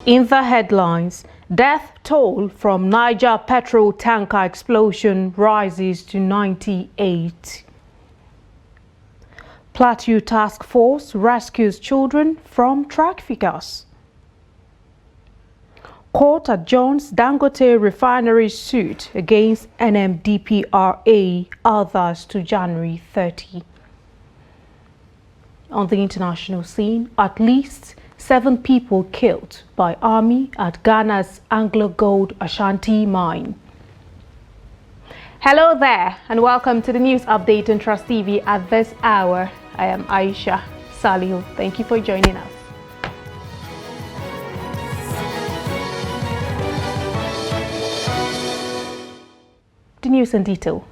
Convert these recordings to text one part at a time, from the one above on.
In the headlines, death toll from Niger petrol tanker explosion rises to 98. Plateau Task Force rescues children from traffickers. Court adjourns Dangote refinery suit against NMDPRA, others to January 30. On the international scene, at least 7 people killed by army at Ghana's Anglo Gold Ashanti mine. Hello there and welcome to the news update on Trust TV at this hour. I am Aisha Salihu. Thank you for joining us. The news in detail.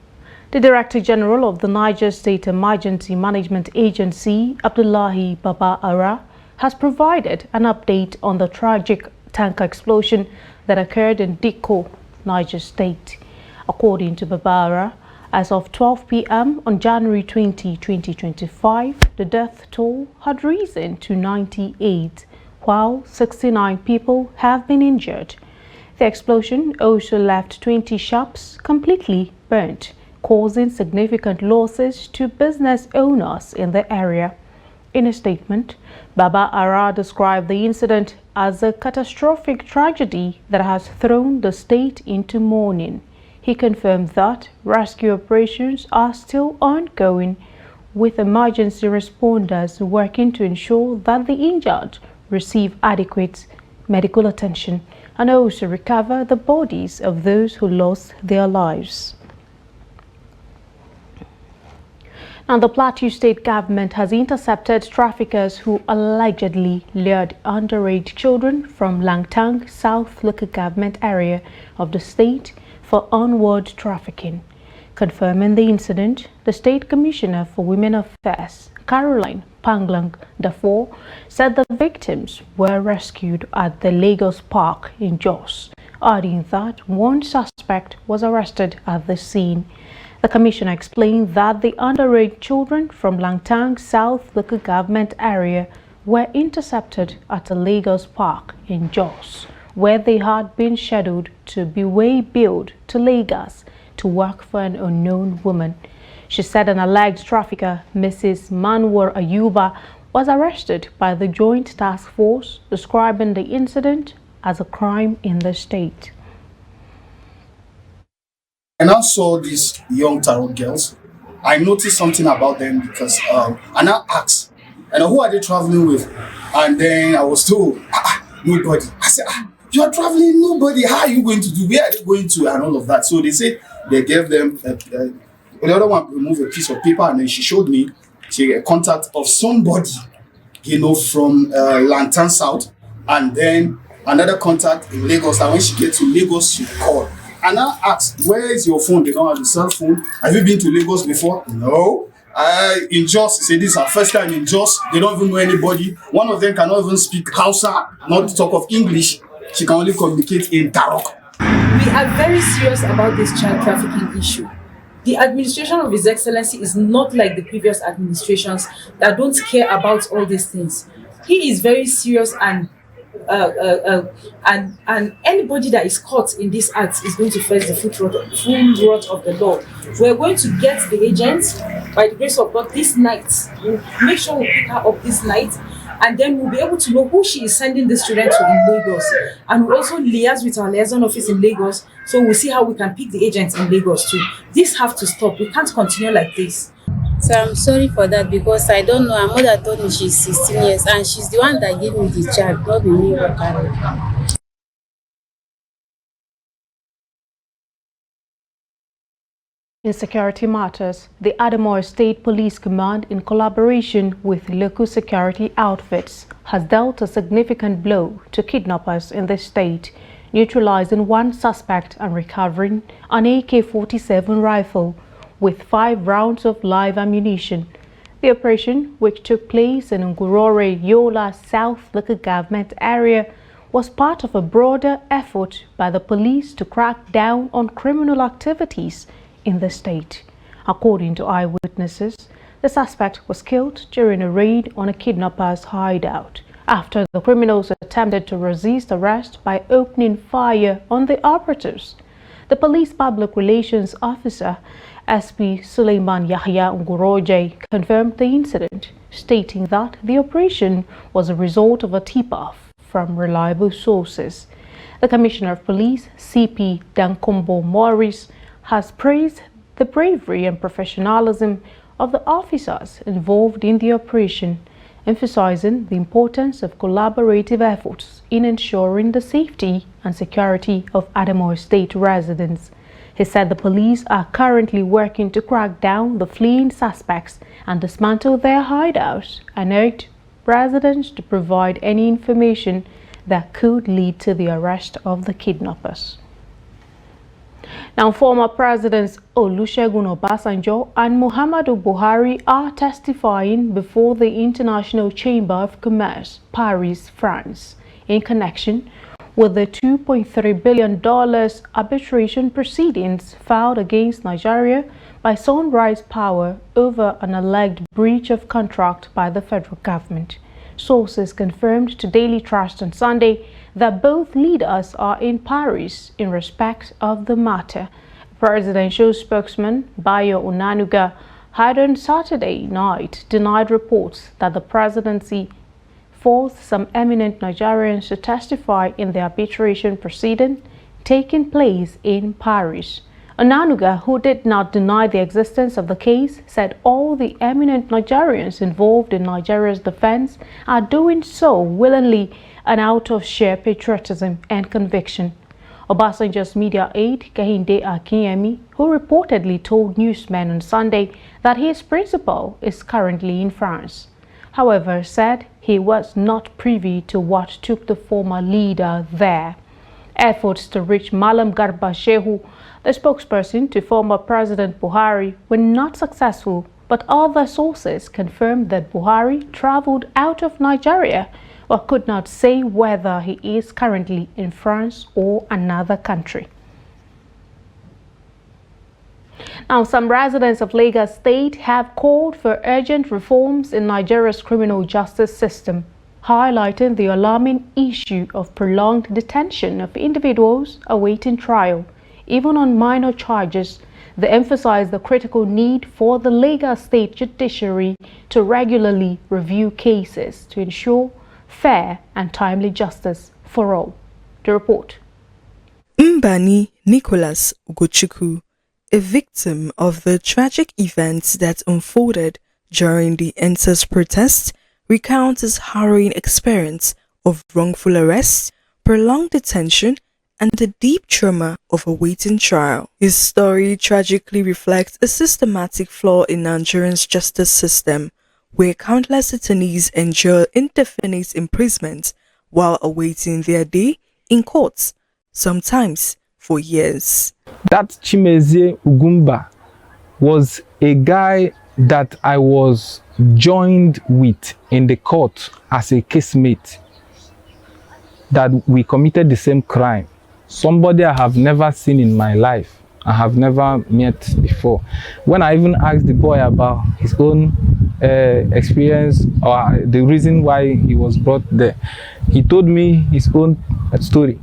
The Director General of the Niger State Emergency Management Agency, Abdullahi Baba Ara, has provided an update on the tragic tanker explosion that occurred in Dikko, Niger State. According to Babara, as of 12 p.m. on January 20, 2025, the death toll had risen to 98, while 69 people have been injured. The explosion also left 20 shops completely burnt, causing significant losses to business owners in the area. In a statement, Baba Ara described the incident as a catastrophic tragedy that has thrown the state into mourning. He confirmed that rescue operations are still ongoing, with emergency responders working to ensure that the injured receive adequate medical attention and also recover the bodies of those who lost their lives. Now, the Plateau State government has intercepted traffickers who allegedly lured underage children from Langtang South local government area of the state for onward trafficking. Confirming the incident, the State Commissioner for Women Affairs, Caroline Panglang Dafoe, said the victims were rescued at the Lagos Park in Jos, adding that one suspect was arrested at the scene. The Commissioner explained that the underage children from Langtang South local government area were intercepted at a Lagos Park in Jos, where they had been scheduled to be way-billed to Lagos to work for an unknown woman. She said an alleged trafficker, Mrs. Manwar Ayuba, was arrested by the Joint Task Force, describing the incident as a crime in the state. I now saw these young tarot girls. I noticed something about them because I now asked, who are they traveling with? And then I was told, nobody. I said, you are traveling, nobody. How are you going to do? Where are they going to? And all of that. So they said they gave them, the other one removed a piece of paper and then she showed me a contact of somebody, from Langtang South, and then another contact in Lagos. And when she gets to Lagos, she called. And I asked, where is your phone? They don't have a cell phone. Have you been to Lagos before? No. In Jos, say this is our first time in Jos. They don't even know anybody. One of them cannot even speak Hausa, not to talk of English. She can only communicate in Tarok. We are very serious about this child trafficking issue. The administration of His Excellency is not like the previous administrations that don't care about all these things. He is very serious and anybody that is caught in this act is going to face the full wrath of the law. We're going to get the agents by the grace of God this night. We'll make sure we pick her up this night, and then we'll be able to know who she is sending this student to in Lagos. And we'll also liaise with our liaison office in Lagos, so we'll see how we can pick the agents in Lagos too. This have to stop. We can't continue like this. So I'm sorry for that because I don't know. Her mother told me she's 16 years and she's the one that gave me the child, not the me who carried. In security matters, the Adamawa State Police Command, in collaboration with local security outfits, has dealt a significant blow to kidnappers in the state, neutralizing one suspect and recovering an AK-47 rifle with 5 rounds of live ammunition. The operation, which took place in Ngurore Yola South local government area, was part of a broader effort by the police to crack down on criminal activities in the state. According to eyewitnesses, the suspect was killed during a raid on a kidnapper's hideout after the criminals attempted to resist arrest by opening fire on the operatives. The police public relations officer, SP Suleiman Yahya Ngoroje, confirmed the incident, stating that the operation was a result of a tip-off from reliable sources. The Commissioner of Police, CP Dankombo Morris, has praised the bravery and professionalism of the officers involved in the operation, emphasizing the importance of collaborative efforts in ensuring the safety and security of Adamawa State residents. He said the police are currently working to crack down the fleeing suspects and dismantle their hideouts, and urged residents to provide any information that could lead to the arrest of the kidnappers. Now, former Presidents Olusegun Obasanjo and Muhammadu Buhari are testifying before the International Chamber of Commerce, Paris, France, in connection with the $2.3 billion arbitration proceedings filed against Nigeria by Sunrise Power over an alleged breach of contract by the federal government. Sources confirmed to Daily Trust on Sunday that both leaders are in Paris in respect of the matter. Presidential spokesman Bayo Onanuga had on Saturday night denied reports that the presidency forced some eminent Nigerians to testify in the arbitration proceeding taking place in Paris. Onanuga, who did not deny the existence of the case, said all the eminent Nigerians involved in Nigeria's defense are doing so willingly and out of sheer patriotism and conviction. Obasanjo's media aide, Kehinde Akinyemi, who reportedly told newsmen on Sunday that his principal is currently in France, however, said he was not privy to what took the former leader there. Efforts to reach Malam Garba Shehu, the spokesperson to former President Buhari, were not successful, but other sources confirmed that Buhari traveled out of Nigeria, but could not say whether he is currently in France or another country. Now, some residents of Lagos State have called for urgent reforms in Nigeria's criminal justice system, highlighting the alarming issue of prolonged detention of individuals awaiting trial, even on minor charges. They emphasize the critical need for the Lagos State judiciary to regularly review cases to ensure fair and timely justice for all. The report. Mbani Nicholas Ugochukwu, a victim of the tragic events that unfolded during the EndSARS protests, recounts his harrowing experience of wrongful arrest, prolonged detention, and the deep trauma of awaiting trial. His story tragically reflects a systematic flaw in Nigeria's justice system, where countless detainees endure indefinite imprisonment while awaiting their day in courts, sometimes for years. That Chimezie Ugumba was a guy that I was joined with in the court as a casemate, that we committed the same crime. Somebody I have never seen in my life, I have never met before. When I even asked the boy about his own experience or the reason why he was brought there, he told me his own story,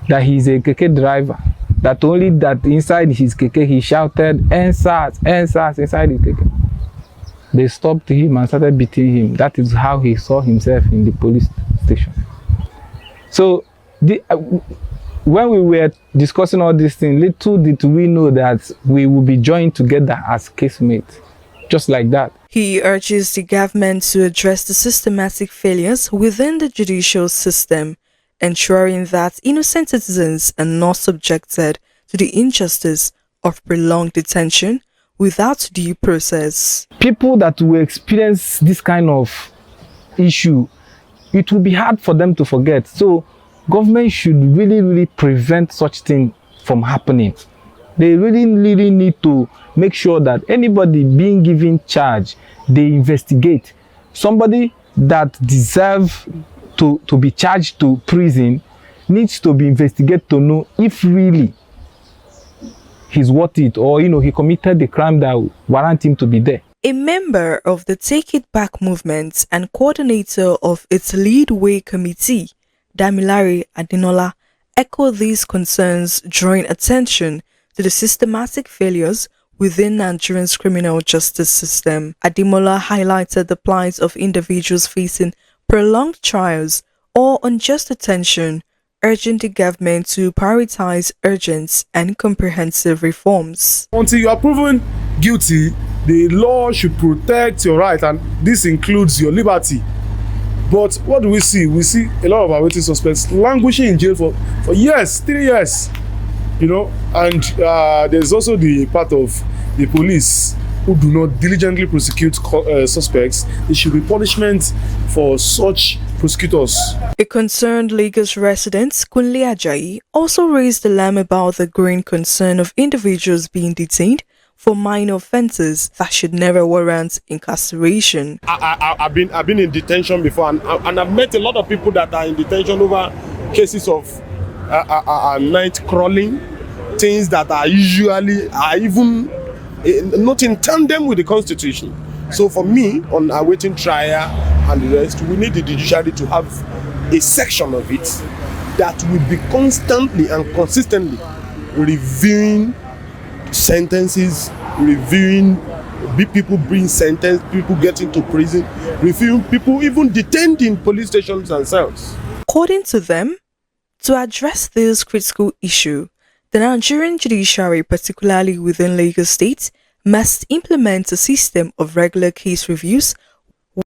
that he's a keke driver, that only that inside his keke he shouted EndSARS, EndSARS inside his keke. They stopped him and started beating him. That is how he saw himself in the police station. So when we were discussing all these things, little did we know that we will be joined together as casemates, just like that. He urges the government to address the systematic failures within the judicial system, ensuring that innocent citizens are not subjected to the injustice of prolonged detention without due process. People that will experience this kind of issue, it will be hard for them to forget. So government should really prevent such things from happening. They really need to make sure that anybody being given charge, they investigate. Somebody that deserves to be charged to prison needs to be investigated to know if really he's worth it, or he committed the crime that warrant him to be there. A member of the Take It Back movement and coordinator of its Lead Way committee, Damilare Adinola, echoed these concerns drawing attention to the systematic failures within Nigeria's criminal justice system. Ademola highlighted the plight of individuals facing prolonged trials or unjust detention, urging the government to prioritize urgent and comprehensive reforms. Until you are proven guilty, the law should protect your right, and this includes your liberty. But what do we see? We see a lot of our waiting suspects languishing in jail for years, 3 years, you know, and there's also the part of the police who do not diligently prosecute suspects. There should be punishment for such prosecutors. A concerned Lagos resident, Kunle Ajayi, also raised alarm about the growing concern of individuals being detained for minor offences that should never warrant incarceration. I've been in detention before, and I've met a lot of people that are in detention over cases of night crawling, things that are usually even not in tandem with the Constitution. So for me, on awaiting trial and the rest, we need the judiciary to have a section of it that will be constantly and consistently reviewing sentences, reviewing people being sentenced, people getting to prison, reviewing people even detained in police stations and cells. According to them, to address this critical issue, the Nigerian judiciary, particularly within Lagos State, must implement a system of regular case reviews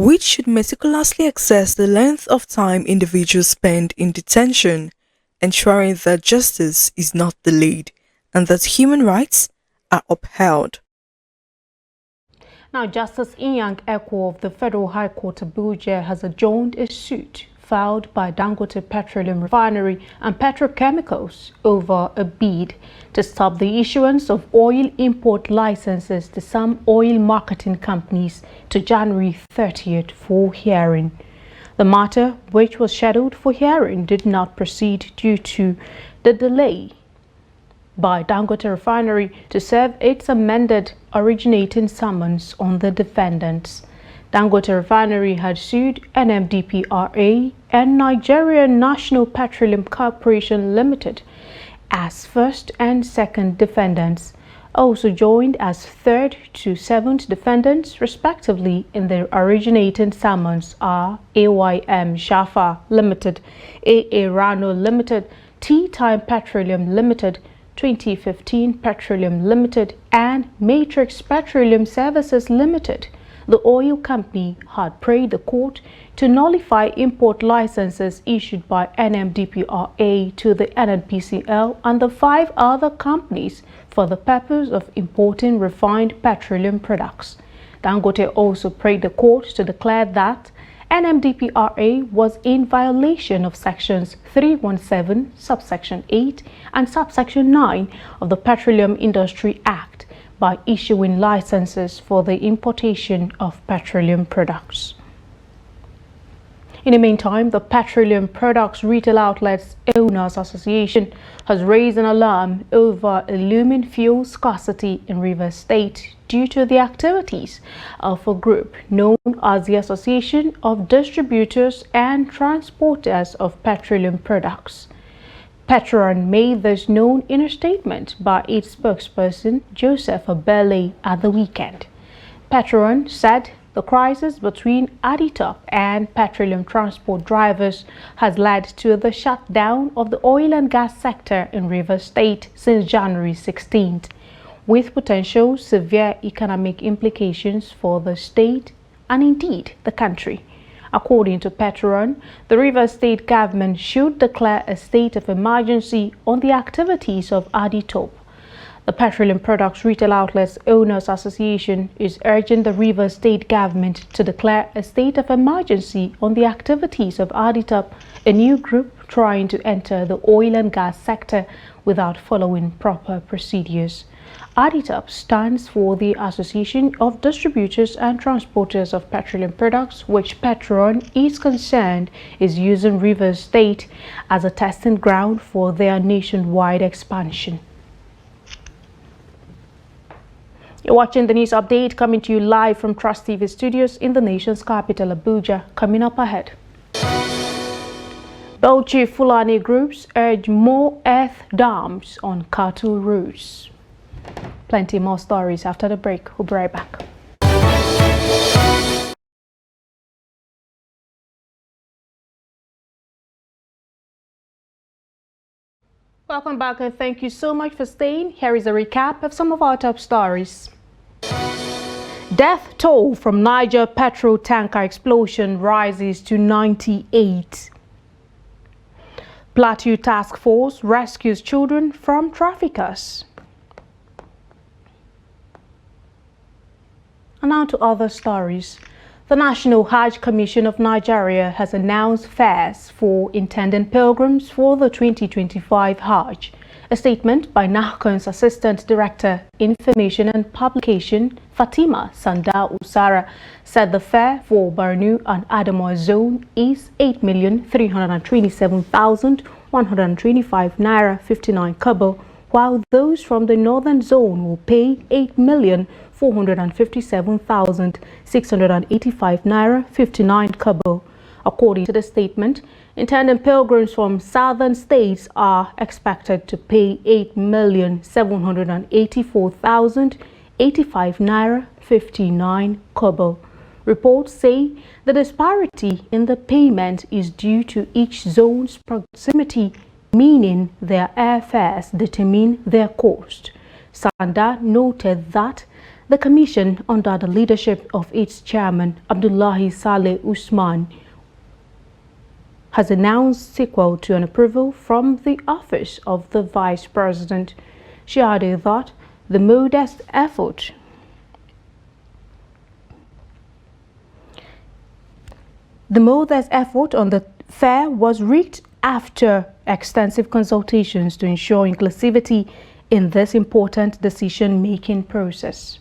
which should meticulously assess the length of time individuals spend in detention, ensuring that justice is not delayed and that human rights are upheld. Now, Justice Inyang Eko of the Federal High Court Abuja has adjourned a suit filed by Dangote Petroleum Refinery and Petrochemicals over a bid to stop the issuance of oil import licenses to some oil marketing companies to January 30th for hearing. The matter, which was scheduled for hearing, did not proceed due to the delay by Dangote Refinery to serve its amended originating summons on the defendants. Dangote Refinery had sued NMDPRA and Nigeria National Petroleum Corporation Limited as first and second defendants. Also joined as third to seventh defendants, respectively, in the originating summons are AYM Shafa Limited, AA Rano Limited, T-Time Petroleum Limited, 2015 Petroleum Limited, and Matrix Petroleum Services Limited. The oil company had prayed the court to nullify import licenses issued by NMDPRA to the NNPCL and the 5 other companies for the purpose of importing refined petroleum products. Dangote also prayed the court to declare that NMDPRA was in violation of sections 317, subsection 8 and subsection 9 of the Petroleum Industry Act by issuing licenses for the importation of petroleum products. In the meantime, the Petroleum Products Retail Outlets Owners Association has raised an alarm over a looming fuel scarcity in Rivers State due to the activities of a group known as the Association of Distributors and Transporters of Petroleum Products. Petron made this known in a statement by its spokesperson, Joseph Abele, at the weekend. Petron said the crisis between Aditop and petroleum transport drivers has led to the shutdown of the oil and gas sector in Rivers State since January 16th, with potential severe economic implications for the state and indeed the country. According to Petron, the Rivers State government should declare a state of emergency on the activities of Aditop. The Petroleum Products Retail Outlets Owners Association is urging the Rivers State government to declare a state of emergency on the activities of Aditop, a new group trying to enter the oil and gas sector without following proper procedures. Aditop stands for the Association of Distributors and Transporters of Petroleum Products, which Petron is concerned is using Rivers State as a testing ground for their nationwide expansion. You're watching the news update coming to you live from Trust TV studios in the nation's capital, Abuja. Coming up ahead. Bauchi Fulani groups urge more earth dams on cattle routes. Plenty more stories after the break. We'll be right back. Welcome back and thank you so much for staying. Here is a recap of some of our top stories. Death toll from Niger petrol tanker explosion rises to 98. Plateau Task Force rescues children from traffickers. And now to other stories. The National Hajj Commission of Nigeria has announced fares for intending pilgrims for the 2025 Hajj. A statement by NAHCON's Assistant Director, Information and Publication, Fatima Sanda Usara, said the fare for Borno and Adamawa zone is 8,327,125 naira 59 kobo, while those from the northern zone will pay 8,457,685 naira 59 kobo. According to the statement, intending pilgrims from southern states are expected to pay 8,784,085 naira 59 kobo. Reports say the disparity in the payment is due to each zone's proximity, meaning their airfares determine their cost. Sanda noted that the commission, under the leadership of its chairman, Abdullahi Saleh Usman, has announced sequel to an approval from the office of the Vice President. She added that the modest effort on the fare was reached after extensive consultations to ensure inclusivity in this important decision-making process.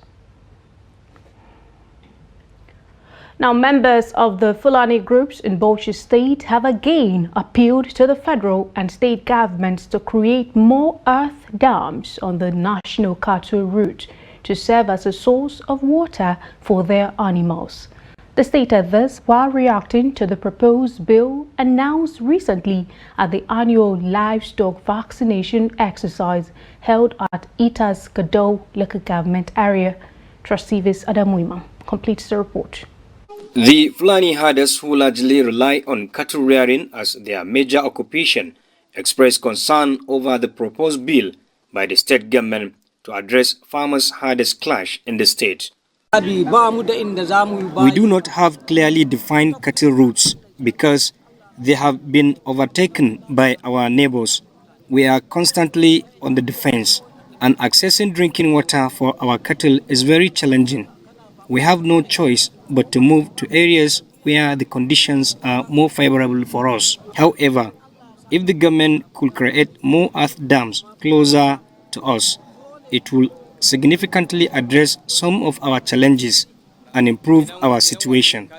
Now, members of the Fulani groups in Bauchi State have again appealed to the federal and state governments to create more earth dams on the national cattle route to serve as a source of water for their animals. They stated this while reacting to the proposed bill announced recently at the annual livestock vaccination exercise held at Itas Gado local government area. Trust TV's Adamuima completes the report. The Fulani herders, who largely rely on cattle rearing as their major occupation, expressed concern over the proposed bill by the state government to address farmers-herders clash in the state. We do not have clearly defined cattle routes because they have been overtaken by our neighbors. We are constantly on the defense, and accessing drinking water for our cattle is very challenging. We have no choice but to move to areas where the conditions are more favorable for us. However, if the government could create more earth dams closer to us, it will significantly address some of our challenges and improve our situation.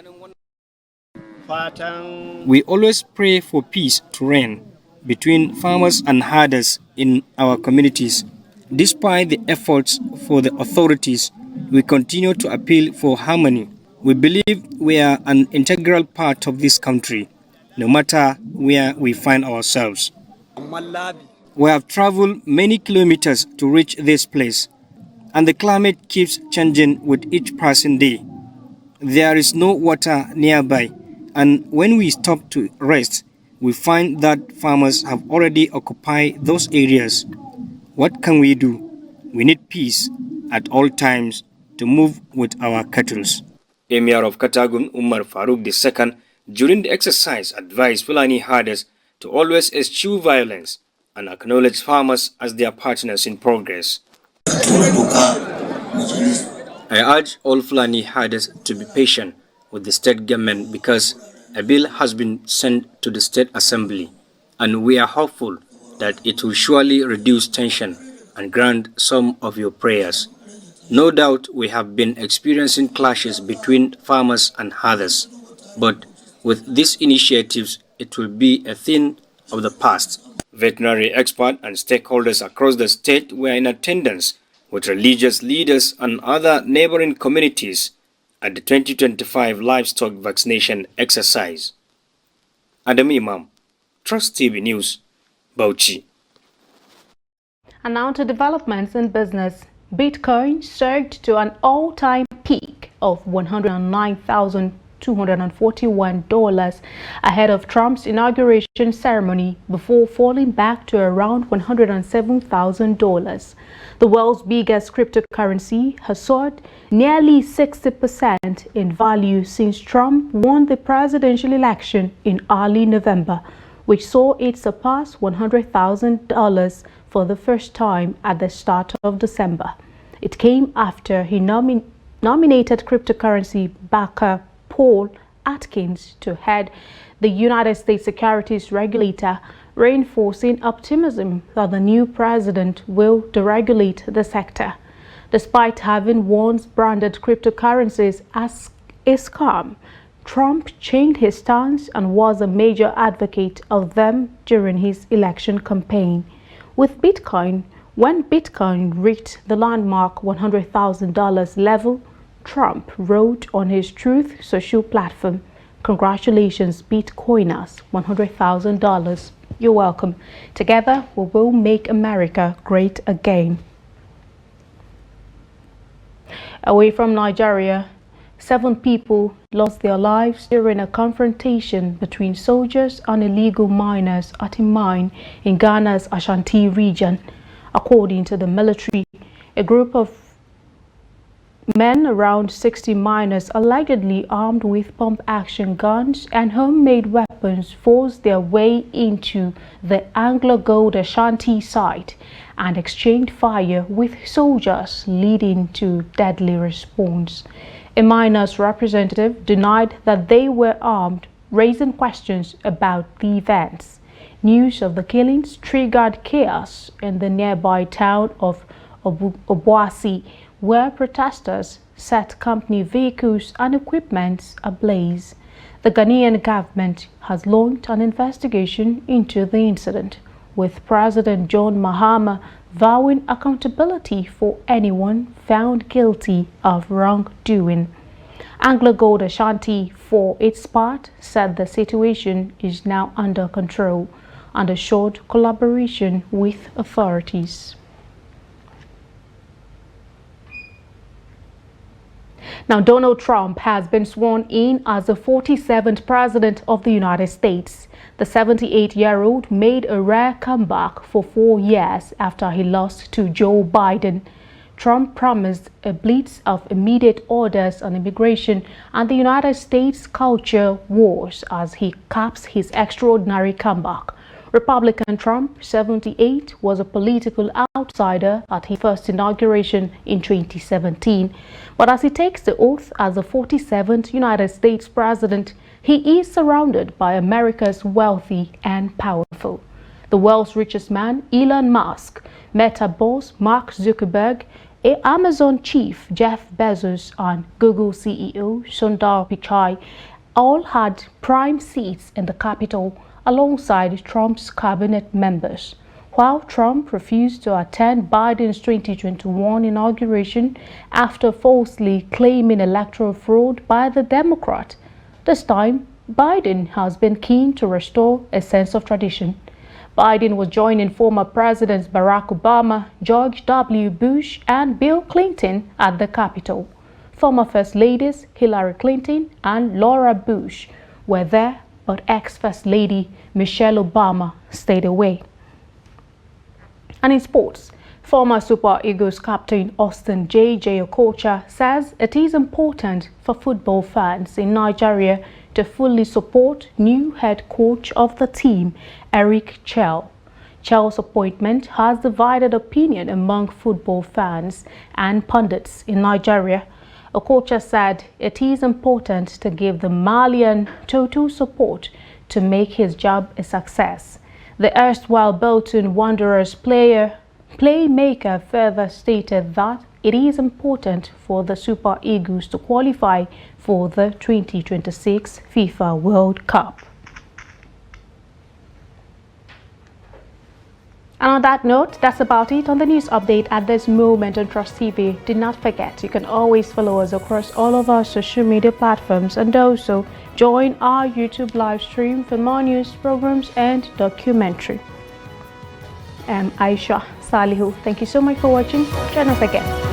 We always pray for peace to reign between farmers and herders in our communities. Despite the efforts for the authorities, we continue to appeal for harmony. We believe we are an integral part of this country, no matter where we find ourselves. We have traveled many kilometers to reach this place, and the climate keeps changing with each passing day. There is no water nearby, and when we stop to rest, we find that farmers have already occupied those areas. What can we do? We need peace at all times to move with our cattle. Emir of Katagun, Umar Farouk II, during the exercise advised Fulani herders to always eschew violence and acknowledge farmers as their partners in progress. I urge all Fulani herders to be patient with the state government because a bill has been sent to the State Assembly, and we are hopeful that it will surely reduce tension and grant some of your prayers. No doubt we have been experiencing clashes between farmers and herders, but with these initiatives, it will be a thing of the past. Veterinary experts and stakeholders across the state were in attendance with religious leaders and other neighboring communities at the 2025 livestock vaccination exercise. Adam Imam, Trust TV News, Bauchi. And now to developments in business. Bitcoin surged to an all-time peak of $109,241 ahead of Trump's inauguration ceremony before falling back to around $107,000. The world's biggest cryptocurrency has soared nearly 60% in value since Trump won the presidential election in early November, which saw it surpass $100,000 for the first time at the start of December. It came after he nominated cryptocurrency backer Paul Atkins to head the United States securities regulator, reinforcing optimism that the new president will deregulate the sector. Despite having once branded cryptocurrencies as a scam, Trump changed his stance and was a major advocate of them during his election campaign. With Bitcoin, when Bitcoin reached the landmark $100,000 level, Trump wrote on his Truth social platform, "Congratulations, Bitcoiners, $100,000. You're welcome. Together, we will make America great again." Away from Nigeria, 7 people lost their lives during a confrontation between soldiers and illegal miners at a mine in Ghana's Ashanti region. According to the military, a group of men, around 60 miners allegedly armed with pump-action guns and homemade weapons, forced their way into the Anglo-Gold Ashanti site and exchanged fire with soldiers, leading to deadly response. A miners' representative denied that they were armed, raising questions about the events. News of the killings triggered chaos in the nearby town of Obuasi, where protesters set company vehicles and equipment ablaze. The Ghanaian government has launched an investigation into the incident, with President John Mahama vowing accountability for anyone found guilty of wrongdoing. Anglo-Gold Ashanti, for its part, said the situation is now under control and assured collaboration with authorities. Now, Donald Trump has been sworn in as the 47th President of the United States. The 78-year-old made a rare comeback for 4 years after he lost to Joe Biden. Trump promised a blitz of immediate orders on immigration and the United States culture wars as he caps his extraordinary comeback. Republican Trump, 78, was a political outsider at his first inauguration in 2017. But as he takes the oath as the 47th United States president, he is surrounded by America's wealthy and powerful. The world's richest man, Elon Musk, Meta boss Mark Zuckerberg, Amazon chief Jeff Bezos, and Google CEO Sundar Pichai all had prime seats in the Capitol alongside Trump's cabinet members. While Trump refused to attend Biden's 2021 inauguration after falsely claiming electoral fraud by the Democrat, this time Biden has been keen to restore a sense of tradition. Biden was joining former Presidents Barack Obama, George W. Bush, and Bill Clinton at the Capitol. Former First Ladies Hillary Clinton and Laura Bush were there, but ex-First Lady Michelle Obama stayed away. And in sports, former Super Eagles captain Austin J.J. Okocha says it is important for football fans in Nigeria to fully support new head coach of the team, Eric Chell. Chell's appointment has divided opinion among football fans and pundits in Nigeria. Okocha said it is important to give the Malian total support to make his job a success. The erstwhile Bolton Wanderers playmaker further stated that it is important for the Super Eagles to qualify for the 2026 FIFA World Cup. And on that note, that's about it on the news update at this moment on Trust TV. Do not forget, you can always follow us across all of our social media platforms and also join our YouTube live stream for more news programs and documentary. I'm Aisha Salihu. Thank you so much for watching. Join us again.